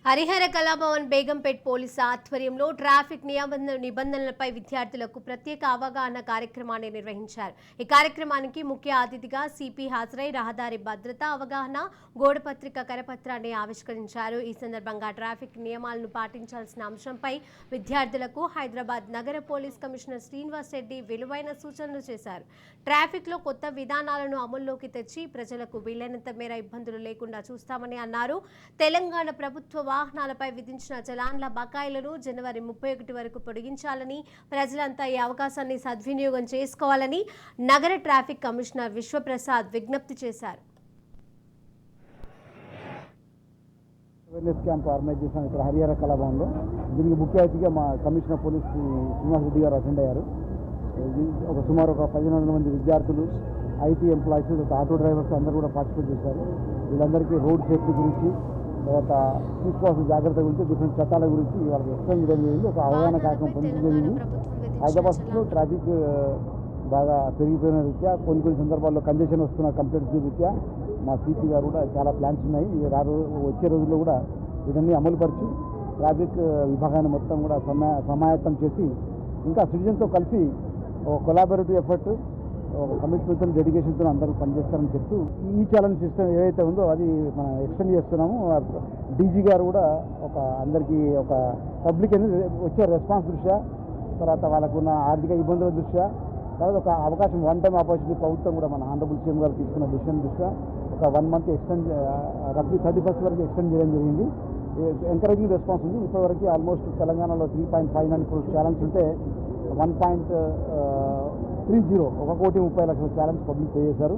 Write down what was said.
Harihara Kalabhavan Begumpet police ఆధ్వర్యంలో traffic నిబంధనలపై విద్యార్థులకు ప్రత్యేక అవగాహన కార్యక్రమాన్ని నిర్వహించారు. ఈ కార్యక్రమానికి ముఖ్య అతిథిగా సిపి హాజరై రహదారి భద్రత అవగాహన గోడపత్రిక కరపత్రాన్ని ఆవిష్కరించారు. ఈ సందర్భంగా ట్రాఫిక్ నియమాలను పాటించాల్సిన అంశంపై విద్యార్థులకు హైదరాబాద్ నగర పోలీస్ కమిషనర్ శ్రీనివాస్ రెడ్డి విలువైన సూచనలు చేశారు. ట్రాఫిక్ లో కొత్త విధానాలను అమల్లోకి తెచ్చి ప్రజలకు వీలైనంత మేర ఇబ్బందులు లేకుండా చూస్తామని అన్నారు. తెలంగాణ ప్రభుత్వ వాహనాలపై విధించిన చలాన్ల బకాయిలను జనవరి 31 వరకు పొడిగించాలని, ప్రజలంతా ఈ అవకాశాన్ని సద్వినియోగం చేసుకోవాలని నగర ట్రాఫిక్ కమిషనర్ విశ్వప్రసాద్ విజ్ఞప్తి చేశారు. అవేర్నెస్ క్యాంప్ ఆర్గనైజ్ చేశాం ఇక్కడ హరిహర కళాభవన్లో. దీనికి ముఖ్య అతిథిగా మా కమిషనర్ పోలీస్ శ్రీనివాస్ రెడ్డి గారు అటెండ్ అయ్యారు. సుమారు 1500 మంది విద్యార్థులు, ఐటీ ఎంప్లాయీస్, ఆటో డ్రైవర్స్ అందరూ కూడా పార్టిసిపేట్ చేశారు. వీళ్ళందరికీ రోడ్ సేఫ్టీ గురించి, తర్వాత తీసుకోవాల్సిన జాగ్రత్త గురించి, డిఫరెంట్ చట్టాల గురించి వాళ్ళకి ఎక్స్ప్లెయిన్ చేయడం జరిగింది. ఒక అవగాహన కార్యక్రమం పొందడం జరిగింది. హైదరాబాద్లో ట్రాఫిక్ బాగా పెరిగిపోయిన రీత్యా కొన్ని సందర్భాల్లో కంజెషన్ వస్తున్న కంప్లైంట్స్ రీత్యా మా సిపి గారు కూడా చాలా ప్లాన్స్ ఉన్నాయి. వచ్చే రోజుల్లో కూడా వీటన్ని అమలుపరిచి ట్రాఫిక్ విభాగాన్ని మొత్తం కూడా సమాయత్తం చేసి ఇంకా సిటిజన్తో కలిసి ఒక కొలాబరేటివ్ ఎఫర్ట్, ఒక కమిట్మెంట్తో, డెడికేషన్తో అందరూ పనిచేస్తారని చెప్తూ ఈ ఛాలెంజ్ సిస్టమ్ ఏదైతే ఉందో అది మనం ఎక్స్టెండ్ చేస్తున్నాము. డీజీ గారు కూడా అందరికీ ఒక పబ్లిక్ అనేది వచ్చే రెస్పాన్స్ దృష్ట్యా, తర్వాత వాళ్ళకున్న ఆర్థిక ఇబ్బందుల దృష్ట్యా, తర్వాత ఒక అవకాశం వన్ టైం ఆపర్చునిటీ ప్రభుత్వం కూడా మన ఆనరబుల్ సీఎం గారు తీసుకున్న డిసిషన్ దృష్ట్యా ఒక 1 మంత్ ఎక్స్టెండ్, రఫ్లీ 31st వరకు ఎక్స్టెండ్ చేయడం జరిగింది. ఎంకరేజింగ్ రెస్పాన్స్ ఉంది. ఇప్పటివరకు ఆల్మోస్ట్ తెలంగాణలో 3.59 crores ఛాలెంజ్ ఉంటే 1.30 1,30,30,000 ఛాలెంజ్ పబ్లిక్ పే చేశారు.